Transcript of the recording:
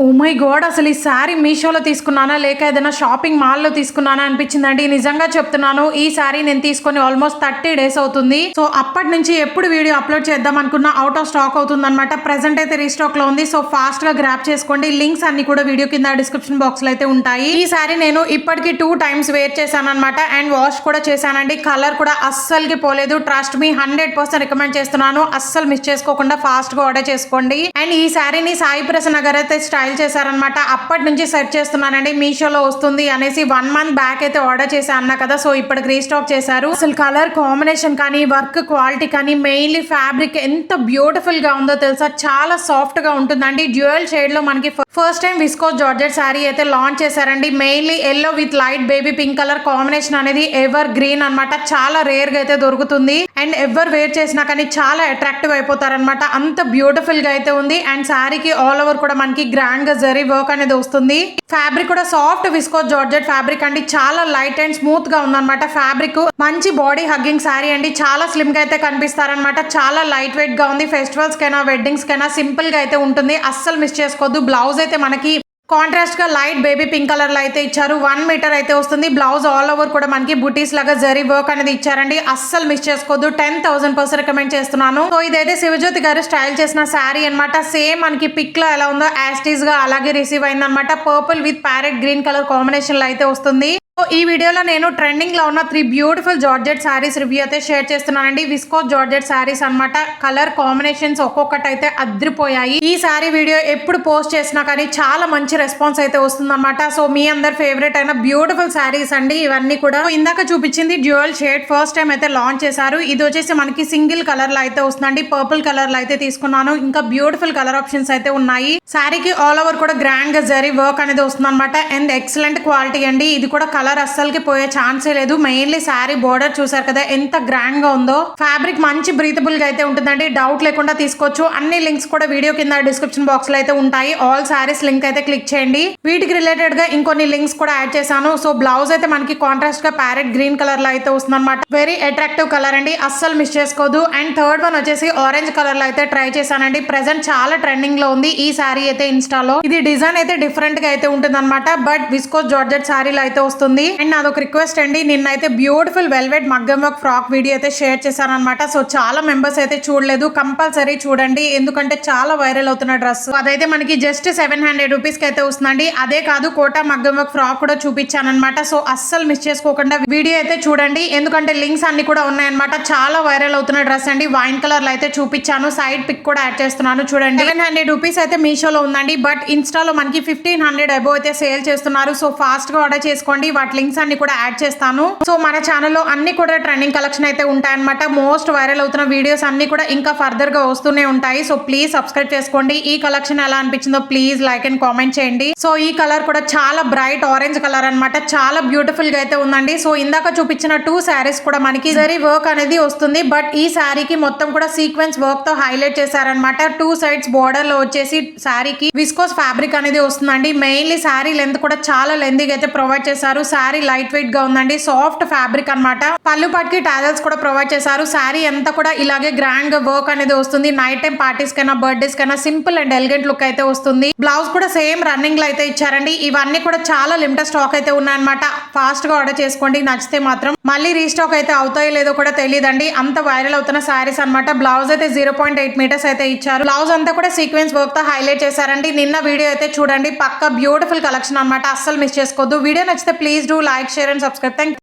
Oh my God! అసలు ఈ శారీ మీషోలో తీసుకున్నానా? లేక ఏదైనా షాపింగ్ మాల్‌లో తీసుకున్నానా అనిపించిందండి. నిజంగా చెప్తున్నాను. ఈ శారీ నేను తీసుకొని ఆల్మోస్ట్ 30 డేస్ అవుతుంది. సో, అప్పటి నుంచి ఎప్పుడు వీడియో అప్‌లోడ్ చేద్దాం అనుకున్నా ఔట్ ఆఫ్ స్టాక్ అవుతుందన్నమాట. ప్రెజెంట్ అయితే రీస్టాక్‌లో ఉంది. సో, ఫాస్ట్‌గా గ్రాబ్ చేసుకోండి. లింక్స్ అన్ని కూడా వీడియో కింద డిస్క్రిప్షన్ బాక్స్‌లో అయితే ఉంటాయి. ఈ శారీ నేను ఇప్పటికి 2 టైమ్స్ వేర్ చేశానన్నమాట. అండ్ వాష్ కూడా చేశానండి. కలర్ కూడా అస్సలకి పోలేదు. ట్రస్ట్ మీ 100% రికమెండ్ చేస్తున్నాను. అస్సలు మిస్ చేసుకోకుండా ఫాస్ట్‌గా ఆర్డర్ చేసుకోండి. అండ్ ఈ శారీని సాయి ప్రసన్న గారు అయితే స్టైల్ చేశారనమాట. అప్పటి నుంచి సెర్చ్ చేస్తున్నానండి మీషోలో వస్తుంది అనేసి 1 మంత్ బ్యాక్ అయితే ఆర్డర్ చేశా అన్నా కదా. సో ఇప్పటికి రీస్టాక్ చేశారు. అసలు కలర్ కాంబినేషన్ కానీ వర్క్ క్వాలిటీ కానీ మెయిన్లీ ఫ్యాబ్రిక్ ఎంత బ్యూటిఫుల్ గా ఉందో తెలుసా. చాలా సాఫ్ట్ గా ఉంటుందండి. డ్యూయల్ షేడ్ లో మనకి first time viscose georgette sari అయితే లాంచ్ చేశారండి. Mainly yellow with light baby pink colour combination అనేది ఎవర్ గ్రీన్ అనమాట. చాలా రేర్ గా అయితే దొరుకుతుంది. అండ్ ఎవర్ వేర్ చేసినా కానీ చాలా అట్రాక్టివ్ అయిపోతారనమాట. అంత బ్యూటిఫుల్ గా అయితే ఉంది. అండ్ శారీకి ఆల్ ఓవర్ కూడా మనకి గ్రాండ్ గా జరీ వర్క్ అనేది వస్తుంది. ఫ్యాబ్రిక్ కూడా సాఫ్ట్ విస్కోస్ జార్జెట్ ఫ్యాబ్రిక్ అండి. చాలా లైట్ అండ్ స్మూత్ గా ఉందన్నమాట. ఫ్యాబ్రిక్ మంచి బాడీ హగ్గింగ్ శారీ అండి. చాలా స్లిమ్ గా అయితే కనిపిస్తారనమాట. చాలా లైట్ వెయిట్ గా ఉంది. ఫెస్టివల్స్ కైనా వెడ్డింగ్స్ కైనా సింపుల్ గా అయితే ఉంటుంది. అస్సలు మిస్ చేసుకోవద్దు. బ్లౌజ్ అయితే మనకి కాంట్రాస్ట్ గా లైట్ బేబీ పింక్ కలర్ లో అయితే ఇచ్చారు. 1 మీటర్ అయితే వస్తుంది. బ్లౌజ్ ఆల్ ఓవర్ కూడా మనకి బుటీస్ లాగా జరీ వర్క్ అనేది ఇచ్చారండి. అస్సలు మిస్ చేసుకోవద్దు. 10,000% రికమెండ్ చేస్తున్నాను. సో ఇదైతే శివజ్యోతి గారు స్టైల్ చేసిన శారీ అనమాట. సేమ్ మనకి పిక్ లో ఎలా ఉందో యాస్టీస్ గా అలాగే రిసీవ్ అయిందనమాట. Purple with parrot green colour combination లో అయితే వస్తుంది. ఈ వీడియోలో నేను ట్రెండింగ్ లో ఉన్న 3 బ్యూటిఫుల్ జార్జెట్ శారీస్ రివ్యూ అయితే షేర్ చేస్తున్నానండి. విస్కోస్ జార్జెట్ శారీస్ అనమాట. కలర్ కాంబినేషన్స్ ఒక్కొక్కటి అయితే అద్రిపోయాయి. ఈ శారీ వీడియో ఎప్పుడు పోస్ట్ చేసినా కానీ చాలా మంచి రెస్పాన్స్ అయితే వస్తుందన్నమాట. సో మీ అందరి ఫేవరెట్ అయిన బ్యూటిఫుల్ శారీస్ అండి ఇవన్నీ కూడా. ఇందాక చూపించింది డ్యూయల్ షేడ్ ఫస్ట్ టైం అయితే లాంచ్ చేశారు. ఇది వచ్చేసి మనకి సింగిల్ కలర్ లో అయితే వస్తుందండి. పర్పుల్ కలర్ లో అయితే తీసుకున్నాను. ఇంకా బ్యూటిఫుల్ కలర్ ఆప్షన్స్ అయితే ఉన్నాయి. శారీకి ఆల్ ఓవర్ కూడా గ్రాండ్ గా జరీ వర్క్ అనేది వస్తుంది అనమాట. అండ్ ఎక్సలెంట్ క్వాలిటీ అండి. ఇది కూడా కలర్ అస్సలకి పోయే ఛాన్సే లేదు. మెయిన్లీ శారీ బోర్డర్ చూసారు కదా ఎంత గ్రాండ్ గా ఉందో. ఫ్యాబ్రిక్ మంచి బ్రీతబుల్ గా అయితే ఉంటుందండి. డౌట్ లేకుండా తీసుకోవచ్చు. అన్ని లింక్స్ కూడా వీడియో కింద డిస్క్రిప్షన్ బాక్స్ లో అయితే ఉంటాయి. ఆల్ శారీస్ లింక్ అయితే క్లిక్ చేయండి. వీటికి రిలేటెడ్ గా ఇంకొన్ని లింక్స్ కూడా యాడ్ చేశాను. సో బ్లౌజ్ అయితే మనకి కాంట్రాస్ట్ గా ప్యారెట్ గ్రీన్ కలర్ లో అయితే వస్తుంది అనమాట. వెరీ అట్రాక్టివ్ కలర్ అండి. అస్సలు మిస్ చేసుకోదు. అండ్ థర్డ్ వన్ వచ్చేసి ఆరెంజ్ కలర్ లో అయితే ట్రై చేశానండి. ప్రెసెంట్ చాలా ట్రెండింగ్ లో ఉంది ఈ శారీ అయితే ఇన్స్టాలో. ఇది డిజైన్ అయితే డిఫరెంట్ గా అయితే ఉంటుంది అనమాట. బట్ విస్కోస్ జార్జెట్ శారీలో అయితే వస్తుంది. అండ్ నాదొక రిక్వెస్ట్ అండి. నిన్నైతే బ్యూటిఫుల్ వెల్వెట్ మగ్గం వర్క్ ఫ్రాక్ వీడియో అయితే షేర్ చేశాను అనమాట. సో చాలా మెంబర్స్ అయితే చూడలేదు. కంపల్సరీ చూడండి. ఎందుకంటే చాలా వైరల్ అవుతున్న డ్రెస్. అదైతే మనకి జస్ట్ 700 రూపీస్ కి అయితే వస్తుందండి. అదే కాదు కోటా మగ్గం వర్క్ ఫ్రాక్ కూడా చూపించాను అనమాట. సో అస్సలు మిస్ చేసుకోకుండా వీడియో అయితే చూడండి. ఎందుకంటే లింక్స్ అన్ని కూడా ఉన్నాయన్నమాట. చాలా వైరల్ అవుతున్న డ్రెస్ అండి. వైన్ కలర్ లో అయితే చూపించాను. సైడ్ పిక్ కూడా యాడ్ చేస్తున్నాను చూడండి. 700 రూపీస్ అయితే మీషోలో ఉందండి. బట్ ఇన్స్టాలో మనకి 1500 అబోవ్ అయితే సేల్ చేస్తున్నారు. సో ఫాస్ట్ గా ఆర్డర్ చేసుకోండి. వాటి లింక్స్ అన్ని కూడా యాడ్ చేస్తాను. సో మన ఛానల్లో అన్ని కూడా ట్రెండింగ్ కలెక్షన్ అయితే ఉంటాయన్నమాట. మోస్ట్ వైరల్ అవుతున్న వీడియోస్ అన్ని కూడా ఇంకా ఫర్దర్ గా వస్తూనే ఉంటాయి. సో ప్లీజ్ సబ్స్క్రైబ్ చేసుకోండి. ఈ కలెక్షన్ ఎలా అనిపించిందో ప్లీజ్ లైక్ అండ్ కామెంట్ చేయండి. సో ఈ కలర్ కూడా చాలా బ్రైట్ ఆరెంజ్ కలర్ అనమాట. చాలా బ్యూటిఫుల్ గా అయితే ఉందండి. సో ఇందాక చూపించిన 2 శారీస్ కూడా మనకి జరీ వర్క్ అనేది వస్తుంది. బట్ ఈ శారీకి మొత్తం కూడా సీక్వెన్స్ వర్క్ తో హైలైట్ చేశారనమాట. 2 సైడ్స్ బోర్డర్ లో వచ్చేసి శారీకి విస్కోస్ ఫ్యాబ్రిక్ అనేది వస్తుందండి. మెయిన్లీ శారీ లెంత్ కూడా చాలా లెంతీగా అయితే ప్రొవైడ్ చేశారు. శారీ లైట్ వెయిట్ గా ఉందండి. సాఫ్ట్ ఫ్యాబ్రిక్ అనమాట. పళ్ళు పట్టుకి టాజల్స్ కూడా ప్రొవైడ్ చేశారు. శారీ అంతా కూడా ఇలాగే గ్రాండ్ గా వర్క్ అనేది వస్తుంది. నైట్ టైం పార్టీస్ కైనా బర్త్డేస్ కైనా సింపుల్ అండ్ ఎలిగెంట్ లుక్ అయితే వస్తుంది. బ్లౌజ్ కూడా సేమ్ రన్నింగ్ లో అయితే ఇచ్చారండి. ఇవన్నీ కూడా చాలా లిమిటెడ్ స్టాక్ అయితే ఉన్నాయన్నమాట. ఫాస్ట్ గా ఆర్డర్ చేసుకోండి. నచ్చితే మాత్రం మళ్ళీ రీస్టాక్ అయితే అవుతాయో లేదో కూడా తెలియదండి. అంత వైరల్ అవుతున్న శారీస్ అనమాట. బ్లౌజ్ అయితే 0.8 మీటర్స్ అయితే ఇచ్చారు. బ్లౌజ్ అంతా కూడా సీక్వెన్స్ వర్క్ తో హైలైట్ చేశారండి. నిన్న వీడియో అయితే చూడండి. పక్క బ్యూటిఫుల్ కలెక్షన్ అనమాట. అస్సలు మిస్ చేసుకోవద్దు. వీడియో నచ్చితే please do like, share and subscribe. Thank